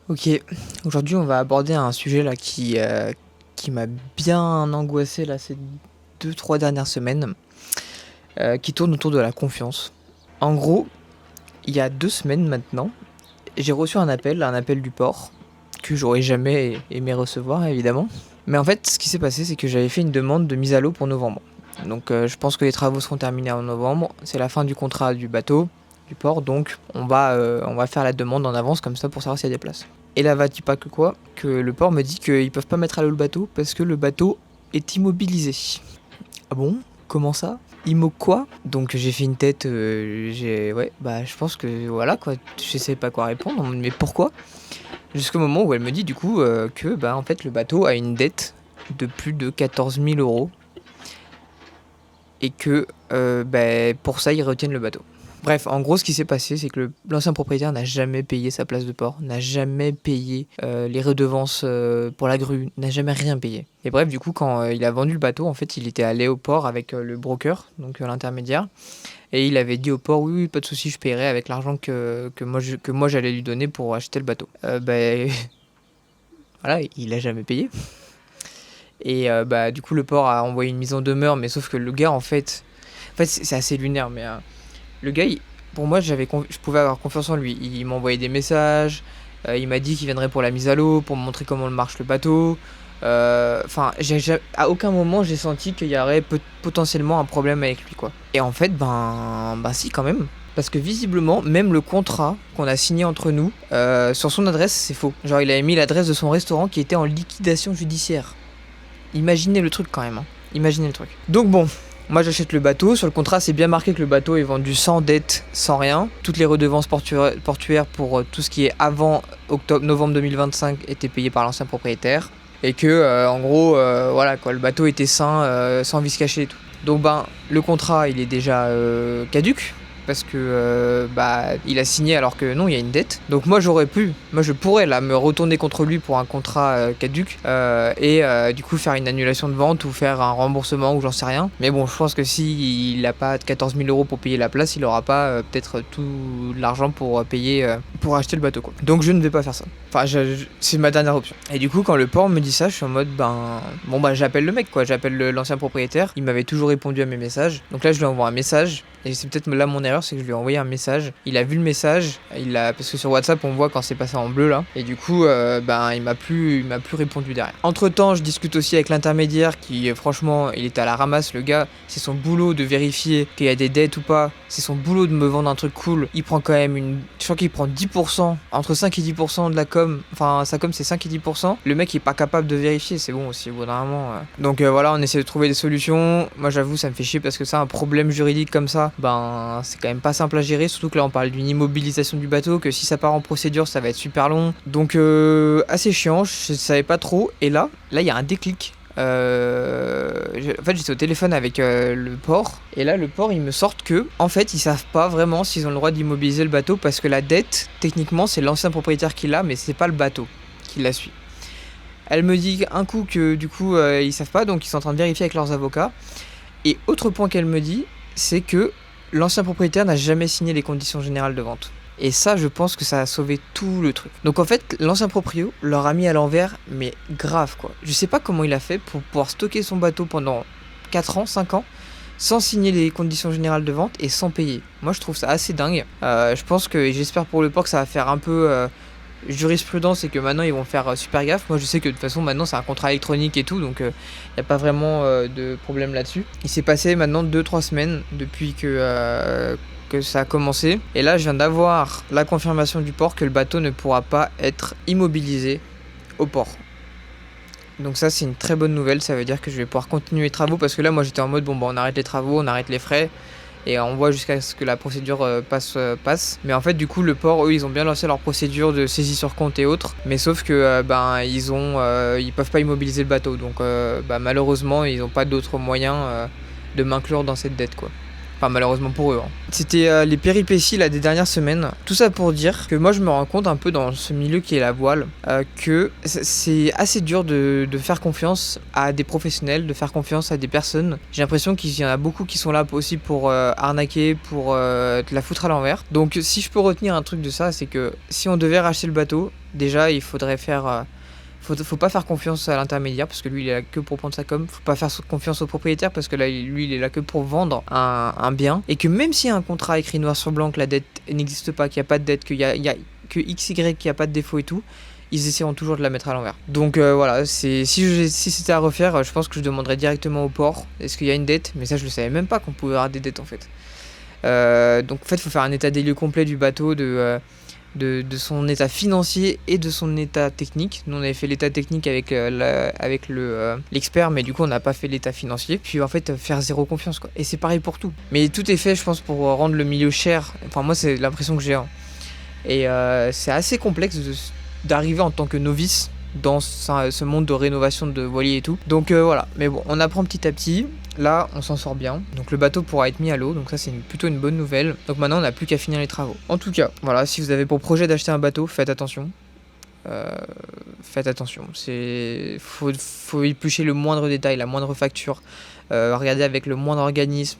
Ok, aujourd'hui on va aborder un sujet là qui m'a bien angoissé là ces 2-3 dernières semaines, qui tourne autour de la confiance. En gros, il y a 2 semaines maintenant, j'ai reçu un appel du port, que j'aurais jamais aimé recevoir évidemment. Mais en fait, ce qui s'est passé, c'est que j'avais fait une demande de mise à l'eau pour novembre. Donc je pense que les travaux seront terminés en novembre, c'est la fin du contrat du bateau, du port, donc on va faire la demande en avance comme ça pour savoir s'il y a des places. Et là, va-t-il pas que quoi, que le port me dit qu'ils peuvent pas mettre à l'eau le bateau parce que le bateau est immobilisé. Ah bon? Comment ça? Immo quoi? Donc j'ai fait une tête, ouais, bah je pense que voilà quoi, je sais pas quoi répondre, mais pourquoi? Jusqu'au moment où elle me dit du coup que bah en fait le bateau a une dette de plus de 14 000 euros et que bah, pour ça ils retiennent le bateau. Bref, en gros, ce qui s'est passé, c'est que l'ancien propriétaire n'a jamais payé sa place de port, n'a jamais payé les redevances pour la grue, n'a jamais rien payé. Et bref, du coup, quand il a vendu le bateau, en fait, il était allé au port avec le broker, donc l'intermédiaire, et il avait dit au port, oui, oui, pas de souci, je paierai avec l'argent que moi j'allais lui donner pour acheter le bateau. Ben, voilà, il a jamais payé. Et bah, du coup, le port a envoyé une mise en demeure, mais sauf que le gars, en fait c'est assez lunaire, mais le gars, pour moi, je pouvais avoir confiance en lui. Il m'envoyait des messages, il m'a dit qu'il viendrait pour la mise à l'eau, pour me montrer comment marche le bateau. Enfin, à aucun moment j'ai senti qu'il y aurait potentiellement un problème avec lui, quoi. Et en fait, ben si, quand même. Parce que visiblement, même le contrat qu'on a signé entre nous, sur son adresse, c'est faux. Genre, il avait mis l'adresse de son restaurant qui était en liquidation judiciaire. Imaginez le truc quand même, hein. Imaginez le truc. Donc bon, moi j'achète le bateau, sur le contrat c'est bien marqué que le bateau est vendu sans dette, sans rien. Toutes les redevances portuaires pour tout ce qui est avant novembre 2025 étaient payées par l'ancien propriétaire. Et que en gros, voilà quoi, le bateau était sain, sans vice caché et tout. Donc ben, le contrat il est déjà caduque. Parce que bah il a signé alors que non, il y a une dette. Donc moi je pourrais là me retourner contre lui pour un contrat caduc et du coup faire une annulation de vente ou faire un remboursement ou j'en sais rien. Mais bon, je pense que si il a pas 14 000 euros pour payer la place, il aura pas peut-être tout l'argent pour payer pour acheter le bateau, quoi. Donc je ne vais pas faire ça. Enfin, c'est ma dernière option. Et du coup, quand le port me dit ça, je suis en mode bon bah j'appelle le mec, quoi. J'appelle l'ancien propriétaire. Il m'avait toujours répondu à mes messages. Donc là, je lui envoie un message. Et c'est peut-être là mon erreur, c'est que je lui ai envoyé un message. Il a vu le message, parce que sur WhatsApp on voit quand c'est passé en bleu là. Et du coup, il m'a plus répondu derrière. Entre temps, je discute aussi avec l'intermédiaire qui, franchement, il était à la ramasse. Le gars, c'est son boulot de vérifier qu'il y a des dettes ou pas. C'est son boulot de me vendre un truc cool. Il prend quand même je crois qu'il prend 10%, entre 5 et 10% de la com. Enfin, sa com c'est 5 et 10%. Le mec il est pas capable de vérifier, c'est bon aussi au bout d'un moment. Donc voilà, on essaie de trouver des solutions. Moi j'avoue, ça me fait chier parce que ça, un problème juridique comme ça, c'est quand même pas simple à gérer, surtout que là on parle d'une immobilisation du bateau, que si ça part en procédure ça va être super long. Donc assez chiant, je savais pas trop. Et là il y a un déclic. En fait j'étais au téléphone avec le port, et là le port ils me sortent que en fait ils savent pas vraiment s'ils ont le droit d'immobiliser le bateau parce que la dette techniquement c'est l'ancien propriétaire qui l'a, mais c'est pas le bateau qui la suit. Elle me dit un coup que du coup ils savent pas, donc ils sont en train de vérifier avec leurs avocats. Et autre point qu'elle me dit, c'est que l'ancien propriétaire n'a jamais signé les conditions générales de vente. Et ça, je pense que ça a sauvé tout le truc. Donc en fait, l'ancien proprio leur a mis à l'envers, mais grave quoi. Je sais pas comment il a fait pour pouvoir stocker son bateau pendant 4 ans, 5 ans, sans signer les conditions générales de vente et sans payer. Moi, je trouve ça assez dingue. Je pense que, et j'espère pour le port que ça va faire un peu jurisprudence et que maintenant ils vont faire super gaffe. Moi, je sais que de toute façon, maintenant c'est un contrat électronique et tout, donc il n'y a pas vraiment de problème là-dessus. Il s'est passé maintenant 2-3 semaines depuis que ça a commencé. Et là, je viens d'avoir la confirmation du port que le bateau ne pourra pas être immobilisé au port. Donc ça, c'est une très bonne nouvelle. Ça veut dire que je vais pouvoir continuer les travaux, parce que là, moi, j'étais en mode, on arrête les travaux, on arrête les frais, et on voit jusqu'à ce que la procédure passe. Mais en fait, du coup, le port, eux, ils ont bien lancé leur procédure de saisie sur compte et autres. Mais sauf que, ils peuvent pas immobiliser le bateau. Donc, malheureusement, ils n'ont pas d'autres moyens de m'inclure dans cette dette, quoi. Enfin, malheureusement pour eux. Hein. C'était les péripéties là, des dernières semaines. Tout ça pour dire que moi, je me rends compte un peu dans ce milieu qui est la voile que c'est assez dur de faire confiance à des professionnels, de faire confiance à des personnes. J'ai l'impression qu'il y en a beaucoup qui sont là aussi pour arnaquer, pour te la foutre à l'envers. Donc, si je peux retenir un truc de ça, c'est que si on devait racheter le bateau, déjà, il faudrait faire... Faut pas faire confiance à l'intermédiaire parce que lui il est là que pour prendre sa com. Faut pas faire confiance au propriétaire parce que là lui il est là que pour vendre un bien. Et que même s'il y a un contrat écrit noir sur blanc que la dette n'existe pas, qu'il n'y a pas de dette, qu'il y a que XY, qu'il n'y a pas de défaut et tout, ils essaieront toujours de la mettre à l'envers. Donc voilà, si c'était à refaire, je pense que je demanderais directement au port est-ce qu'il y a une dette, mais ça je le savais même pas qu'on pouvait avoir des dettes en fait. Donc en fait il faut faire un état des lieux complet du bateau, de son état financier et de son état technique. Nous on avait fait l'état technique avec l'expert, mais du coup on n'a pas fait l'état financier. Puis en fait faire zéro confiance quoi. Et c'est pareil pour tout. Mais tout est fait je pense pour rendre le milieu cher. Enfin moi c'est l'impression que j'ai. Hein. Et c'est assez complexe d'arriver en tant que novice dans ce monde de rénovation de voiliers et tout. Donc voilà, mais bon, on apprend petit à petit. Là, on s'en sort bien. Donc le bateau pourra être mis à l'eau. Donc ça, c'est plutôt une bonne nouvelle. Donc maintenant, on n'a plus qu'à finir les travaux. En tout cas, voilà, si vous avez pour projet d'acheter un bateau, faites attention. Faites attention. Faut éplucher le moindre détail, la moindre facture. Regarder avec le moindre organisme.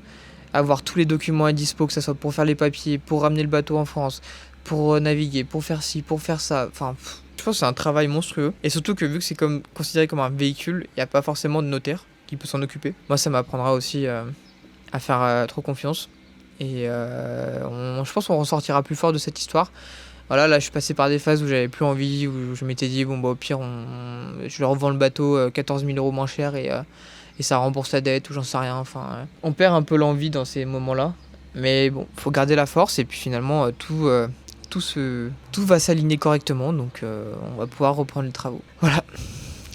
Avoir tous les documents à dispo, que ça soit pour faire les papiers, pour ramener le bateau en France, pour naviguer, pour faire ci, pour faire ça. Enfin... Je pense que c'est un travail monstrueux. Et surtout que vu que c'est considéré comme un véhicule, il n'y a pas forcément de notaire qui peut s'en occuper. Moi, ça m'apprendra aussi à faire trop confiance. Et je pense qu'on ressortira plus fort de cette histoire. Voilà, là, je suis passé par des phases où j'avais plus envie, où je m'étais dit, bon, bah, au pire, je leur revends le bateau 14 000 € moins cher et ça rembourse la dette ou j'en sais rien. Enfin, on perd un peu l'envie dans ces moments-là. Mais bon, faut garder la force et puis finalement, tout va s'aligner correctement, donc on va pouvoir reprendre les travaux. Voilà.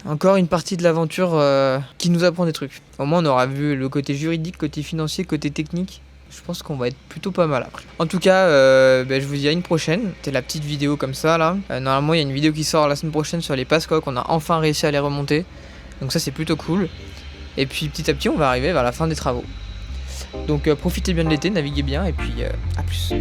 Encore une partie de l'aventure qui nous apprend des trucs. Au moins on aura vu le côté juridique, côté financier, côté technique. Je pense qu'on va être plutôt pas mal après. En tout cas, je vous dis à une prochaine. C'était la petite vidéo comme ça là. Normalement il y a une vidéo qui sort la semaine prochaine sur les passecoques. On a enfin réussi à les remonter. Donc ça c'est plutôt cool. Et puis petit à petit on va arriver vers la fin des travaux. Donc profitez bien de l'été, naviguez bien et puis à plus.